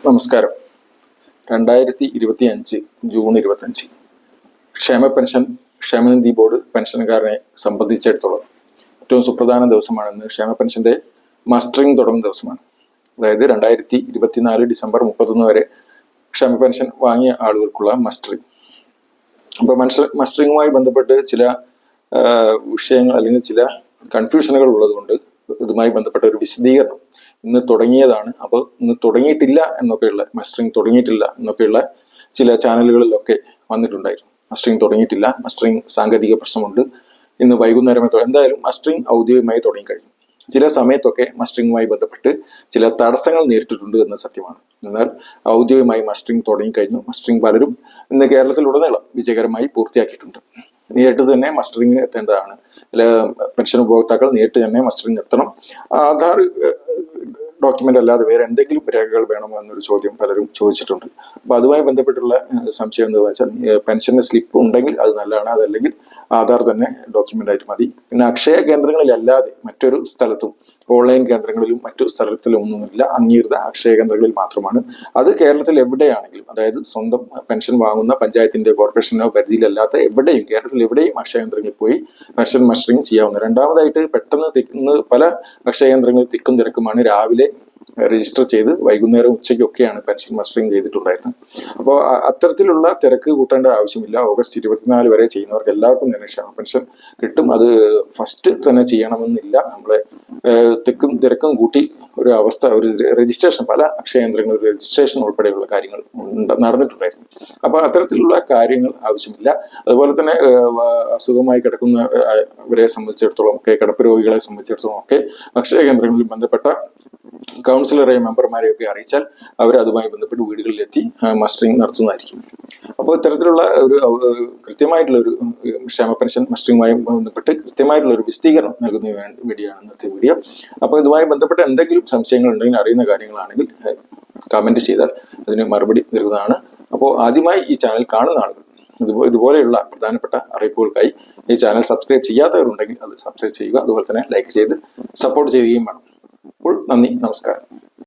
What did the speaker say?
നമസ്കാരം. 2025 ജൂൺ 25 ക്ഷേമ പെൻഷൻ ക്ഷേമനിധി ബോർഡ് പെൻഷൻകാരനെ സംബന്ധിച്ചിടത്തോളം ഏറ്റവും സുപ്രധാന ദിവസമാണെന്ന്. ക്ഷേമ പെൻഷന്റെ മസ്റ്ററിംഗ് തുടങ്ങുന്ന ദിവസമാണ്. അതായത് 2024 ഡിസംബർ 31 വരെ ക്ഷേമ പെൻഷൻ വാങ്ങിയ ആളുകൾക്കുള്ള മസ്റ്ററിംഗ്. അപ്പോൾ മസ്റ്ററിങ്ങുമായി ബന്ധപ്പെട്ട് ചില വിഷയങ്ങൾ അല്ലെങ്കിൽ ചില കൺഫ്യൂഷനുകൾ ഉള്ളതുകൊണ്ട് ഇതുമായി ബന്ധപ്പെട്ട ഒരു വിശദീകരണം ഇന്ന് തുടങ്ങിയതാണ്. അപ്പോൾ ഇന്ന് തുടങ്ങിയിട്ടില്ല എന്നൊക്കെയുള്ള മസ്റ്ററിംഗ് തുടങ്ങിയിട്ടില്ല എന്നൊക്കെയുള്ള ചില ചാനലുകളിലൊക്കെ വന്നിട്ടുണ്ടായിരുന്നു. മസ്റ്ററിംഗ് തുടങ്ങിയിട്ടില്ല, മസ്റ്ററിംഗ് സാങ്കേതിക പ്രശ്നമുണ്ട്, ഇന്ന് വൈകുന്നേരമേ എന്തായാലും മസ്റ്ററിംഗ് ഔദ്യോഗികമായി തുടങ്ങിക്കഴിഞ്ഞു. ചില സമയത്തൊക്കെ മസ്റ്ററിങ്ങുമായി ബന്ധപ്പെട്ട് ചില തടസ്സങ്ങൾ നേരിട്ടിട്ടുണ്ട് എന്ന സത്യമാണ്. എന്നാൽ ഔദ്യോഗികമായി മസ്റ്ററിംഗ് തുടങ്ങിക്കഴിഞ്ഞു. മസ്റ്ററിംഗ് പലരും ഇന്ന് കേരളത്തിലുടനീളം വിജയകരമായി പൂർത്തിയാക്കിയിട്ടുണ്ട്. നേരിട്ട് തന്നെ മസ്റ്ററിംഗിന് എത്തേണ്ടതാണ്. പെൻഷൻ ഉപഭോക്താക്കൾ നേരിട്ട് തന്നെ മസ്റ്ററിംഗ് എത്തണം. ആധാർ ഡോക്യുമെന്റ് അല്ലാതെ വേറെ എന്തെങ്കിലും രേഖകൾ വേണമോ എന്നൊരു ചോദ്യം പലരും ചോദിച്ചിട്ടുണ്ട്. അപ്പൊ അതുമായി ബന്ധപ്പെട്ടുള്ള സംശയം എന്താ വെച്ചാൽ, പെൻഷന്റെ സ്ലിപ്പ് ഉണ്ടെങ്കിൽ അത് നല്ലതാണ്, അതല്ലെങ്കിൽ ആധാർ തന്നെ ഡോക്യുമെന്റ് ആയിട്ട് മതി. പിന്നെ അക്ഷയ കേന്ദ്രങ്ങളിലല്ലാതെ മറ്റൊരു സ്ഥലത്തും, ഓൺലൈൻ കേന്ദ്രങ്ങളിലും മറ്റു സ്ഥലത്തിലും ഒന്നുമില്ല, അംഗീകൃത അക്ഷയ കേന്ദ്രങ്ങളിൽ മാത്രമാണ്. അത് കേരളത്തിൽ എവിടെയാണെങ്കിലും, അതായത് സ്വന്തം പെൻഷൻ വാങ്ങുന്ന പഞ്ചായത്തിന്റെ കോർപ്പറേഷനോ പരിധിയിലല്ലാത്ത എവിടെയും, കേരളത്തിൽ എവിടെയും അക്ഷയ കേന്ദ്രങ്ങളിൽ പോയി പെൻഷൻ മസ്റ്ററിംഗ് ചെയ്യാവുന്ന. രണ്ടാമതായിട്ട് പെട്ടെന്ന് പല അക്ഷയ കേന്ദ്രങ്ങളിൽ തിക്കും തിരക്കുമാണ്. രാവിലെ രജിസ്റ്റർ ചെയ്ത് വൈകുന്നേരം ഉച്ചയ്ക്കൊക്കെയാണ് പെൻഷൻ മസ്റ്ററിംഗ് ചെയ്തിട്ടുണ്ടായിരുന്നത്. അപ്പോൾ അത്തരത്തിലുള്ള തിരക്ക് കൂട്ടേണ്ട ആവശ്യമില്ല. ഓഗസ്റ്റ് 24 വരെ ചെയ്യുന്നവർക്ക് എല്ലാവർക്കും തന്നെ ക്ഷേമ പെൻഷൻ കിട്ടും. അത് ഫസ്റ്റ് തന്നെ ചെയ്യണമെന്നില്ല. നമ്മളെ തിക്കും തിരക്കും കൂട്ടി ഒരു അവസ്ഥ, ഒരു രജിസ്ട്രേഷൻ, പല അക്ഷയ കേന്ദ്രങ്ങളിൽ രജിസ്ട്രേഷൻ ഉൾപ്പെടെയുള്ള കാര്യങ്ങൾ നടന്നിട്ടുണ്ടായിരുന്നു. അപ്പൊ അത്തരത്തിലുള്ള കാര്യങ്ങൾ ആവശ്യമില്ല. അതുപോലെ തന്നെ അസുഖമായി കിടക്കുന്നവരെ സംബന്ധിച്ചിടത്തോളം ഒക്കെ, കിടപ്പ് രോഗികളെ സംബന്ധിച്ചിടത്തോളം ഒക്കെ അക്ഷയ കേന്ദ്രങ്ങളിൽ ബന്ധപ്പെട്ട കൗൺസിലറെയും മെമ്പർമാരെയൊക്കെ അറിയിച്ചാൽ അവർ അതുമായി ബന്ധപ്പെട്ട് വീടുകളിലെത്തി മസ്റ്ററിംഗ് നടത്തുന്നതായിരിക്കും. അപ്പോൾ ഇത്തരത്തിലുള്ള ഒരു കൃത്യമായിട്ടുള്ള ഒരു ക്ഷേമ പെൻഷൻ മസ്റ്ററിംഗുമായി ബന്ധപ്പെട്ട് കൃത്യമായിട്ടുള്ള ഒരു വിശദീകരണം നൽകുന്നതിന് വേണ്ടിയാണ് ഇന്നത്തെ വീഡിയോ. അപ്പോൾ ഇതുമായി ബന്ധപ്പെട്ട എന്തെങ്കിലും സംശയങ്ങൾ ഉണ്ടെങ്കിൽ, അറിയുന്ന കാര്യങ്ങളാണെങ്കിൽ കമന്റ് ചെയ്താൽ അതിന് മറുപടി നൽകുന്നതാണ്. അപ്പോൾ ആദ്യമായി ഈ ചാനൽ കാണുന്ന ആളുകൾ ഇതുപോലെയുള്ള പ്രധാനപ്പെട്ട അറിയിപ്പുകൾക്കായി ഈ ചാനൽ സബ്സ്ക്രൈബ് ചെയ്യാത്തവരുണ്ടെങ്കിൽ അത് സബ്സ്ക്രൈബ് ചെയ്യുക. അതുപോലെ തന്നെ ലൈക്ക് ചെയ്ത് സപ്പോർട്ട് ചെയ്യുകയും വേണം. അപ്പോൾ നന്ദി, നമസ്കാരം.